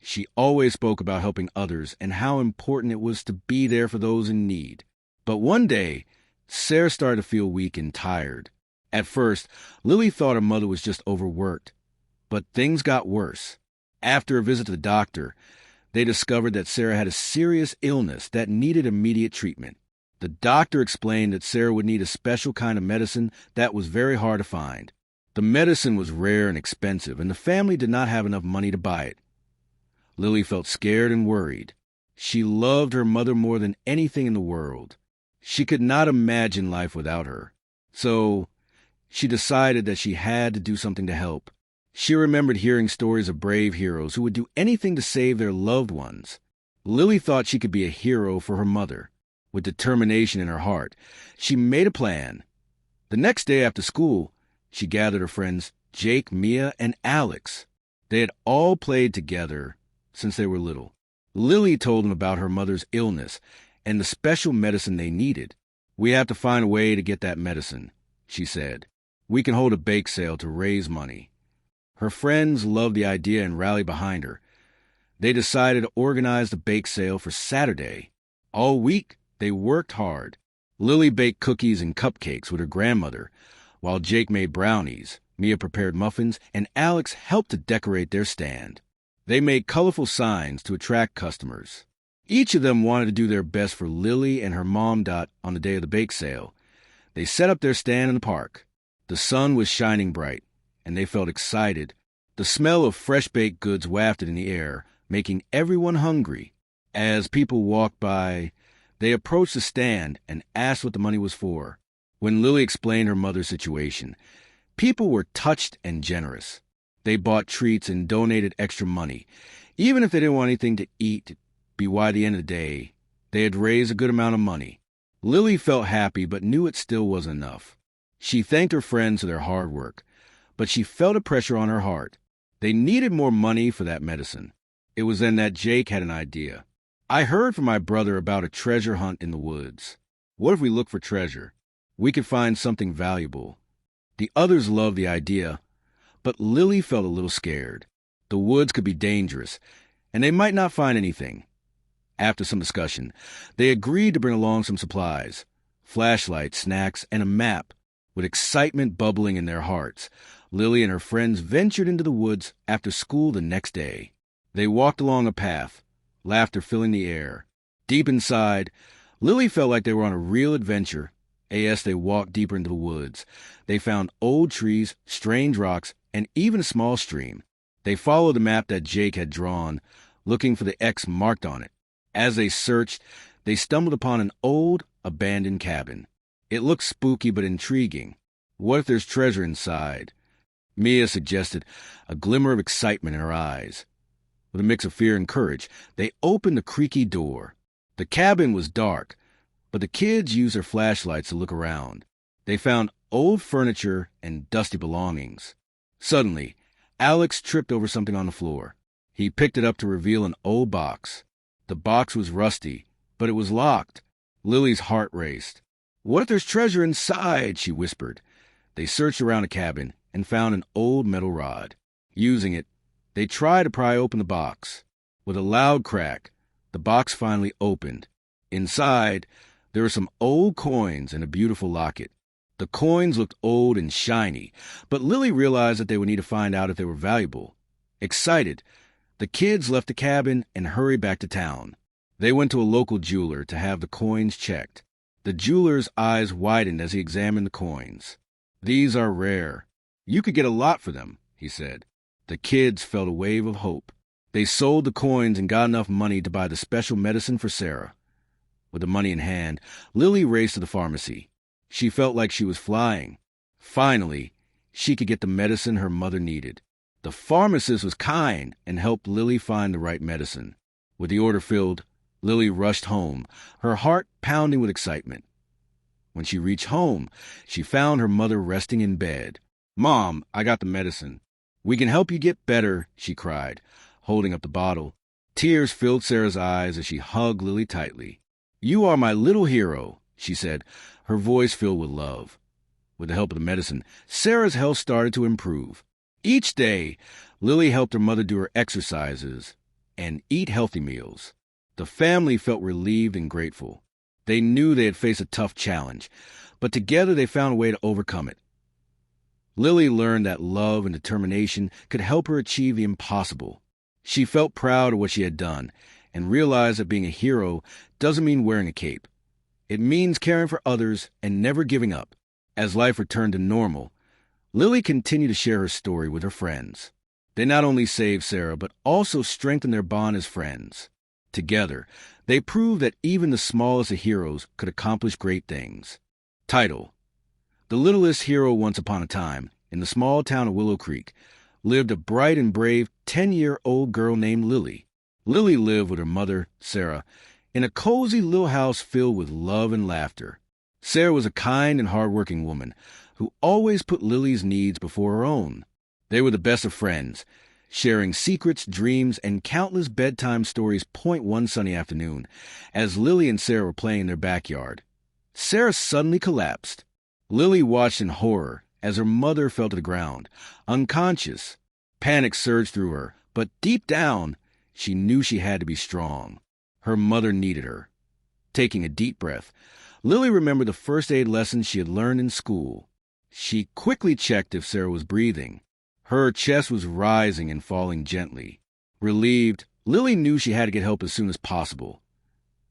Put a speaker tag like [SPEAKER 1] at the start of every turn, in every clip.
[SPEAKER 1] She always spoke about helping others and how important it was to be there for those in need. But one day, Sarah started to feel weak and tired. At first, Lily thought her mother was just overworked. But things got worse. After a visit to the doctor, they discovered that Sarah had a serious illness that needed immediate treatment. The doctor explained that Sarah would need a special kind of medicine that was very hard to find. The medicine was rare and expensive, and the family did not have enough money to buy it. Lily felt scared and worried. She loved her mother more than anything in the world. She could not imagine life without her. So she decided that she had to do something to help. She remembered hearing stories of brave heroes who would do anything to save their loved ones. Lily thought she could be a hero for her mother. With determination in her heart, she made a plan. The next day after school, she gathered her friends Jake, Mia, and Alex. They had all played together since they were little. Lily told them about her mother's illness and the special medicine they needed. "We have to find a way to get that medicine," she said. "We can hold a bake sale to raise money." Her friends loved the idea and rallied behind her. They decided to organize the bake sale for Saturday. All week, they worked hard. Lily baked cookies and cupcakes with her grandmother, while Jake made brownies, Mia prepared muffins, and Alex helped to decorate their stand. They made colorful signs to attract customers. Each of them wanted to do their best for Lily and her mom Dot on the day of the bake sale. They set up their stand in the park. The sun was shining bright, and they felt excited. The smell of fresh baked goods wafted in the air, making everyone hungry. As people walked by, they approached the stand and asked what the money was for. When Lily explained her mother's situation, people were touched and generous. They bought treats and donated extra money, even if they didn't want anything to eat, by the end of the day, they had raised a good amount of money. Lily felt happy but knew it still wasn't enough. She thanked her friends for their hard work, but she felt a pressure on her heart. They needed more money for that medicine. It was then that Jake had an idea. "I heard from my brother about a treasure hunt in the woods. What if we look for treasure? We could find something valuable." The others loved the idea, but Lily felt a little scared. The woods could be dangerous, and they might not find anything. After some discussion, they agreed to bring along some supplies, flashlights, snacks, and a map. With excitement bubbling in their hearts, Lily and her friends ventured into the woods after school the next day. They walked along a path, laughter filling the air. Deep inside, Lily felt like they were on a real adventure. As they walked deeper into the woods, they found old trees, strange rocks, and even a small stream. They followed the map that Jake had drawn, looking for the X marked on it. As they searched, they stumbled upon an old, abandoned cabin. It looked spooky but intriguing. What if there's treasure inside? Mia suggested, a glimmer of excitement in her eyes. With a mix of fear and courage, they opened the creaky door. The cabin was dark, but the kids used their flashlights to look around. They found old furniture and dusty belongings. Suddenly, Alex tripped over something on the floor. He picked it up to reveal an old box. The box was rusty, but it was locked. Lily's heart raced. "What if there's treasure inside?" she whispered. They searched around the cabin and found an old metal rod. Using it, they tried to pry open the box. With a loud crack, the box finally opened. Inside, there were some old coins and a beautiful locket. The coins looked old and shiny, but Lily realized that they would need to find out if they were valuable. Excited, the kids left the cabin and hurried back to town. They went to a local jeweler to have the coins checked. The jeweler's eyes widened as he examined the coins. "These are rare. You could get a lot for them," he said. The kids felt a wave of hope. They sold the coins and got enough money to buy the special medicine for Sarah. With the money in hand, Lily raced to the pharmacy. She felt like she was flying. Finally, she could get the medicine her mother needed. The pharmacist was kind and helped Lily find the right medicine. With the order filled, Lily rushed home, her heart pounding with excitement. When she reached home, she found her mother resting in bed. "Mom, I got the medicine. We can help you get better," she cried, holding up the bottle. Tears filled Sarah's eyes as she hugged Lily tightly. "You are my little hero," she said, her voice filled with love. With the help of the medicine, Sarah's health started to improve. Each day, Lily helped her mother do her exercises. and eat healthy meals. The family felt relieved and grateful. They knew they had faced a tough challenge, but together they found a way to overcome it. Lily learned that love and determination could help her achieve the impossible. She felt proud of what she had done and realized that being a hero doesn't mean wearing a cape. It means caring for others and never giving up. As life returned to normal, Lily continued to share her story with her friends. They not only saved Sarah, but also strengthened their bond as friends. Together, they proved that even the smallest of heroes could accomplish great things. Title: The littlest hero once upon a time, in the small town of Willow Creek, lived a bright and brave 10-year-old girl named Lily. Lily lived with her mother, Sarah, in a cozy little house filled with love and laughter. Sarah was a kind and hardworking woman who always put Lily's needs before her own. They were the best of friends, sharing secrets, dreams, and countless bedtime stories. One sunny afternoon, as Lily and Sarah were playing in their backyard, Sarah suddenly collapsed. Lily watched in horror as her mother fell to the ground, unconscious. Panic surged through her, but deep down, she knew she had to be strong. Her mother needed her. Taking a deep breath, Lily remembered the first aid lessons she had learned in school. She quickly checked if Sarah was breathing. Her chest was rising and falling gently. Relieved, Lily knew she had to get help as soon as possible.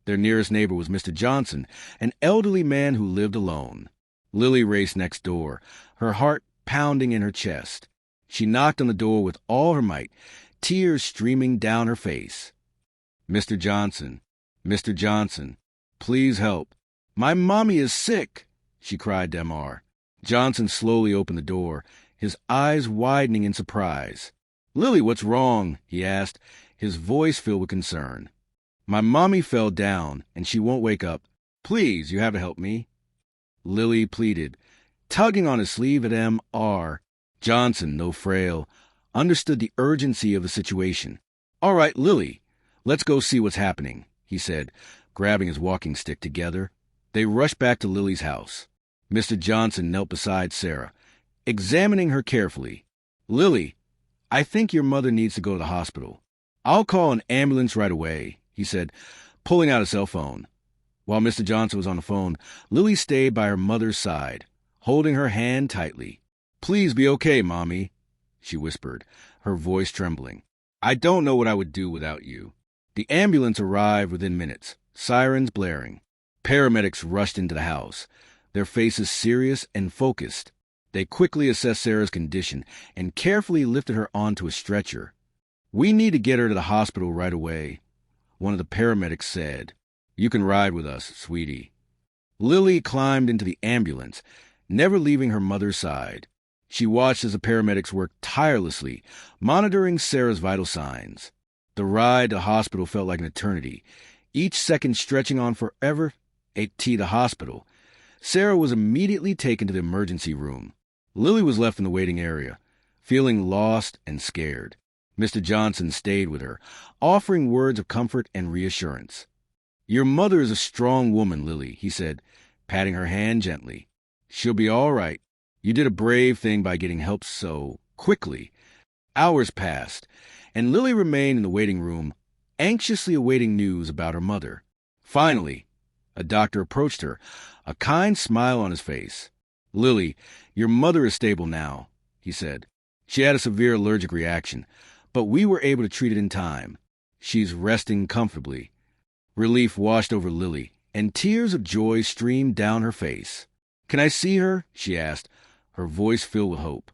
[SPEAKER 1] Their nearest neighbor was Mr. Johnson, an elderly man who lived alone. Lily raced next door, her heart pounding in her chest. She knocked on the door with all her might, tears streaming down her face. "Mr. Johnson, Mr. Johnson, please help. My mommy is sick," she cried to Mr. Johnson slowly opened the door, his eyes widening in surprise. "Lily, what's wrong?" he asked, his voice filled with concern. "My mommy fell down, and she won't wake up. Please, you have to help me," Lily pleaded, tugging on his sleeve at Mr. Johnson, though frail, understood the urgency of the situation. "All right, Lily, let's go see what's happening," he said, grabbing his walking stick together. They rushed back to Lily's house. Mr. Johnson knelt beside Sarah, examining her carefully. "Lily, I think your mother needs to go to the hospital. I'll call an ambulance right away," he said, pulling out a cell phone. While Mr. Johnson was on the phone, Lily stayed by her mother's side, holding her hand tightly. "Please be okay, Mommy," she whispered, her voice trembling. "I don't know what I would do without you." The ambulance arrived within minutes, sirens blaring. Paramedics rushed into the house, their faces serious and focused. They quickly assessed Sarah's condition and carefully lifted her onto a stretcher. "We need to get her to the hospital right away," one of the paramedics said. "You can ride with us, sweetie." Lily climbed into the ambulance, never leaving her mother's side. She watched as the paramedics worked tirelessly, monitoring Sarah's vital signs. The ride to the hospital felt like an eternity, each second stretching on forever. At the hospital, Sarah was immediately taken to the emergency room. Lily was left in the waiting area, feeling lost and scared. Mr. Johnson stayed with her, offering words of comfort and reassurance. "Your mother is a strong woman, Lily," he said, patting her hand gently. "She'll be all right. You did a brave thing by getting help so quickly." Hours passed, and Lily remained in the waiting room, anxiously awaiting news about her mother. Finally, a doctor approached her, a kind smile on his face. "Lily, your mother is stable now," he said. "She had a severe allergic reaction, but we were able to treat it in time. She's resting comfortably." Relief washed over Lily, and tears of joy streamed down her face. "Can I see her?" she asked, her voice filled with hope.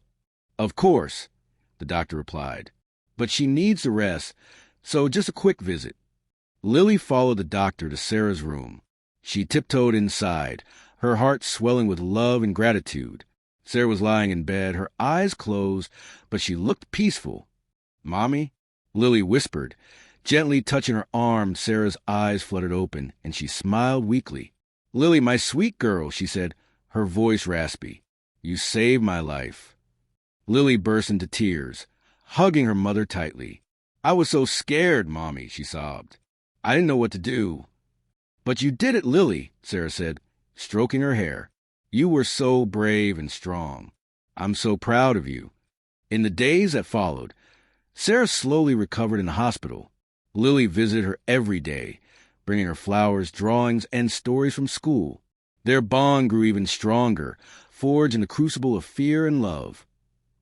[SPEAKER 1] "Of course," the doctor replied. "But she needs to rest, so just a quick visit." Lily followed the doctor to Sarah's room. She tiptoed inside, her heart swelling with love and gratitude. Sarah was lying in bed, her eyes closed, but she looked peaceful. "Mommy?" Lily whispered. Gently touching her arm, Sarah's eyes fluttered open, and she smiled weakly. "Lily, my sweet girl," she said, her voice raspy. "You saved my life." Lily burst into tears, hugging her mother tightly. "I was so scared, Mommy," she sobbed. "I didn't know what to do." "But you did it, Lily," Sarah said, stroking her hair. "You were so brave and strong. I'm so proud of you." In the days that followed, Sarah slowly recovered in the hospital. Lily visited her every day, bringing her flowers, drawings, and stories from school. Their bond grew even stronger, forged in the crucible of fear and love.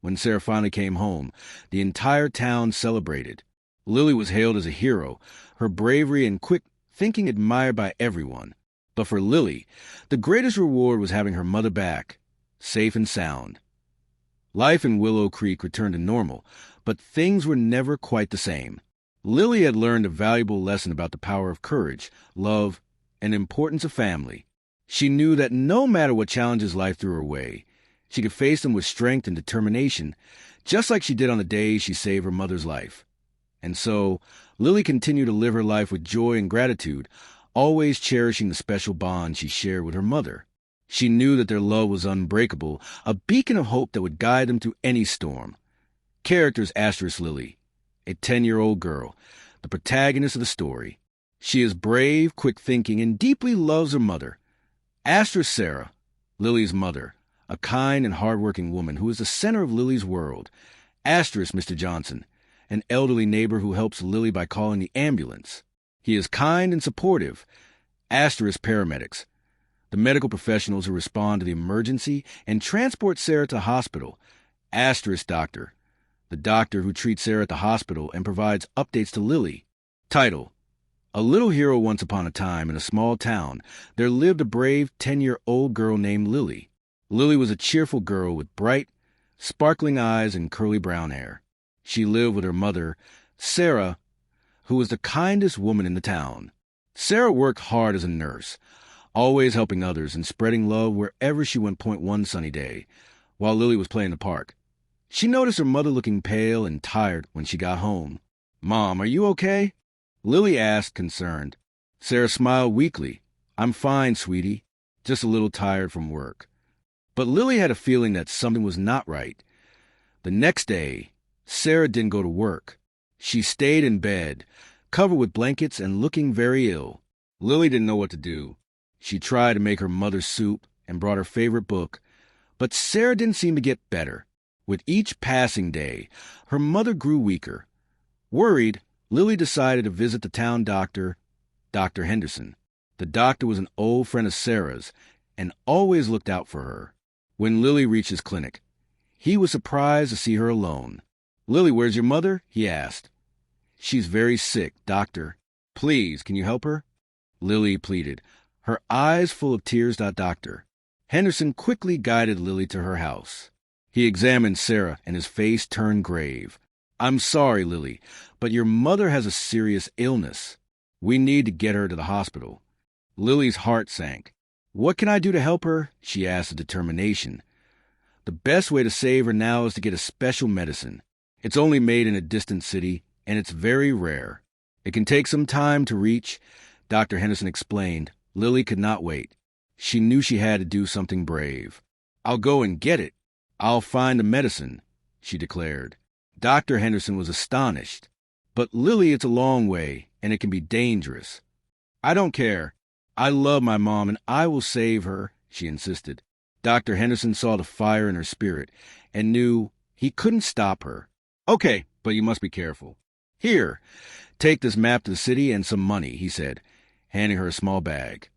[SPEAKER 1] When Sarah finally came home, the entire town celebrated. Lily was hailed as a hero, her bravery and quick thinking admired by everyone. But for Lily, the greatest reward was having her mother back, safe and sound. Life in Willow Creek returned to normal, but things were never quite the same. Lily had learned a valuable lesson about the power of courage, love, and the importance of family. She knew that no matter what challenges life threw her way, she could face them with strength and determination, just like she did on the day she saved her mother's life. And so, Lily continued to live her life with joy and gratitude, always cherishing the special bond she shared with her mother. She knew that their love was unbreakable, a beacon of hope that would guide them through any storm. Characters: Lily, a 10-year-old girl, the protagonist of the story. She is brave, quick-thinking, and deeply loves her mother. Sarah, Lily's mother, a kind and hard-working woman who is the center of Lily's world. Mr. Johnson, an elderly neighbor who helps Lily by calling the ambulance. He is kind and supportive. Paramedics, the medical professionals who respond to the emergency and transport Sarah to hospital. Doctor, the doctor who treats Sarah at the hospital and provides updates to Lily. Title: A little hero. Once upon a time, in a small town, there lived a brave 10-year-old girl named Lily. Lily was a cheerful girl with bright, sparkling eyes and curly brown hair. She lived with her mother, Sarah, who was the kindest woman in the town. Sarah worked hard as a nurse, always helping others and spreading love wherever she went. One sunny day, while Lily was playing in the park, she noticed her mother looking pale and tired when she got home. "Mom, are you okay?" Lily asked, concerned. Sarah smiled weakly. "I'm fine, sweetie. Just a little tired from work." But Lily had a feeling that something was not right. The next day, Sarah didn't go to work. She stayed in bed, covered with blankets and looking very ill. Lily didn't know what to do. She tried to make her mother soup and brought her favorite book, but Sarah didn't seem to get better. With each passing day, her mother grew weaker. Worried, Lily decided to visit the town doctor, Dr. Henderson. The doctor was an old friend of Sarah's and always looked out for her. When Lily reached his clinic, he was surprised to see her alone. "Lily, where's your mother?" he asked. "She's very sick, doctor. Please, can you help her?" Lily pleaded, her eyes full of tears. Doctor Henderson quickly guided Lily to her house. He examined Sarah, and his face turned grave. "I'm sorry, Lily, but your mother has a serious illness. We need to get her to the hospital." Lily's heart sank. "What can I do to help her?" she asked with determination. "The best way to save her now is to get a special medicine. It's only made in a distant city, and it's very rare. It can take some time to reach," Dr. Henderson explained. Lily could not wait. She knew she had to do something brave. "I'll go and get it. I'll find the medicine," she declared. Dr. Henderson was astonished. "But Lily, it's a long way, and it can be dangerous." "I don't care. I love my mom, and I will save her," she insisted. Dr. Henderson saw the fire in her spirit and knew he couldn't stop her. "Okay, but you must be careful. Here, take this map to the city and some money," he said, handing her a small bag.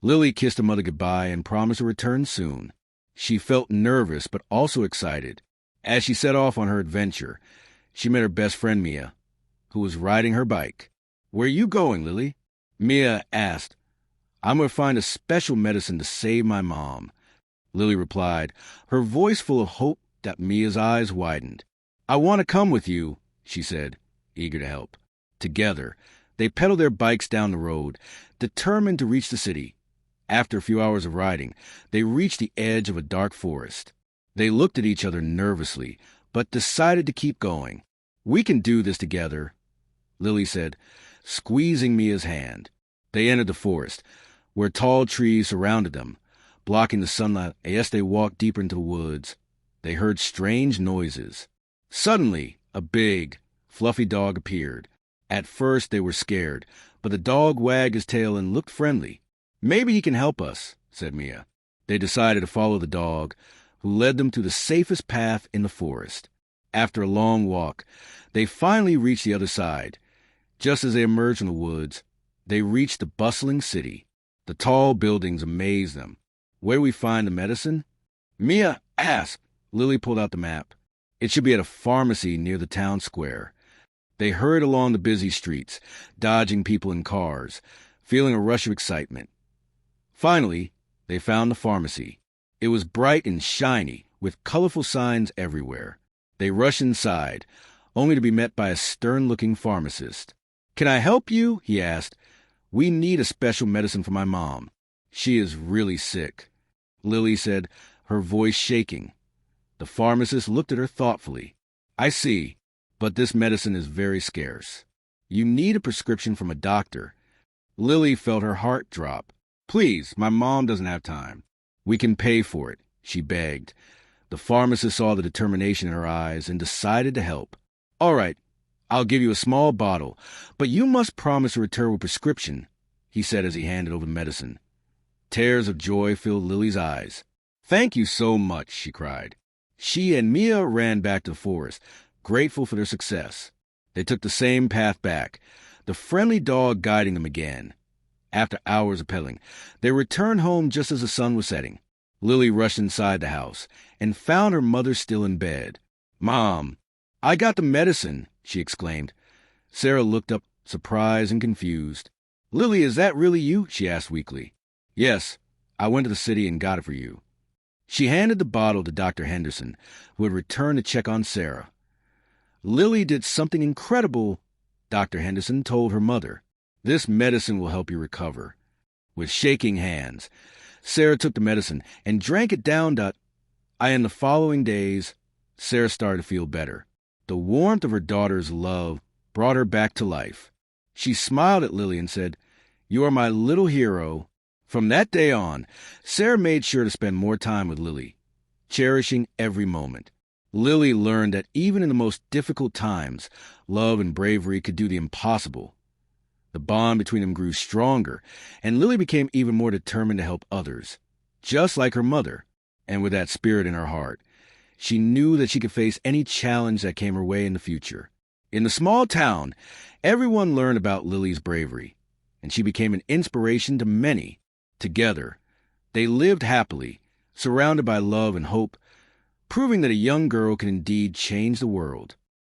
[SPEAKER 1] Lily kissed her mother goodbye and promised to return soon. She felt nervous but also excited. As she set off on her adventure, she met her best friend Mia, who was riding her bike. "Where are you going, Lily?" Mia asked. "I'm going to find a special medicine to save my mom," Lily replied, her voice full of hope. That Mia's eyes widened. "I want to come with you," she said, eager to help. Together, they pedaled their bikes down the road, determined to reach the city. After a few hours of riding, they reached the edge of a dark forest. They looked at each other nervously, but decided to keep going. "We can do this together," Lily said, squeezing Mia's hand. They entered the forest, where tall trees surrounded them, blocking the sunlight. As they walked deeper into the woods, they heard strange noises. Suddenly, a big, fluffy dog appeared. At first, they were scared, but the dog wagged his tail and looked friendly. "Maybe he can help us," said Mia. They decided to follow the dog, who led them to the safest path in the forest. After a long walk, they finally reached the other side. Just as they emerged from the woods, they reached the bustling city. The tall buildings amazed them. Where do we find the medicine? Mia asked. Lily pulled out the map. It should be at a pharmacy near the town square. They hurried along the busy streets, dodging people in cars, feeling a rush of excitement. Finally, they found the pharmacy. It was bright and shiny, with colorful signs everywhere. They rushed inside, only to be met by a stern-looking pharmacist. "Can I help you?" he asked. "We need a special medicine for my mom. She is really sick," Lily said, her voice shaking. The pharmacist looked at her thoughtfully. "I see, but this medicine is very scarce. You need a prescription from a doctor." Lily felt her heart drop. "Please, my mom doesn't have time." "We can pay for it," she begged. The pharmacist saw the determination in her eyes and decided to help. "All right, I'll give you a small bottle, but you must promise to return with a prescription," he said as he handed over the medicine. Tears of joy filled Lily's eyes. "Thank you so much," she cried. She and Mia ran back to the forest, grateful for their success. They took the same path back, the friendly dog guiding them again. After hours of pedaling, they returned home just as the sun was setting. Lily rushed inside the house and found her mother still in bed. "Mom, I got the medicine," she exclaimed. Sarah looked up, surprised and confused. "Lily, is that really you?" she asked weakly. "Yes, I went to the city and got it for you." She handed the bottle to Dr. Henderson, who had returned to check on Sarah. "Lily did something incredible," Dr. Henderson told her mother. "This medicine will help you recover." With shaking hands, Sarah took the medicine and drank it down. In the following days, Sarah started to feel better. The warmth of her daughter's love brought her back to life. She smiled at Lily and said, "You are my little hero." From that day on, Sarah made sure to spend more time with Lily, cherishing every moment. Lily learned that even in the most difficult times, love and bravery could do the impossible. The bond between them grew stronger, and Lily became even more determined to help others, just like her mother. And with that spirit in her heart, she knew that she could face any challenge that came her way in the future. In the small town, everyone learned about Lily's bravery, and she became an inspiration to many. Together, they lived happily, surrounded by love and hope, proving that a young girl can indeed change the world.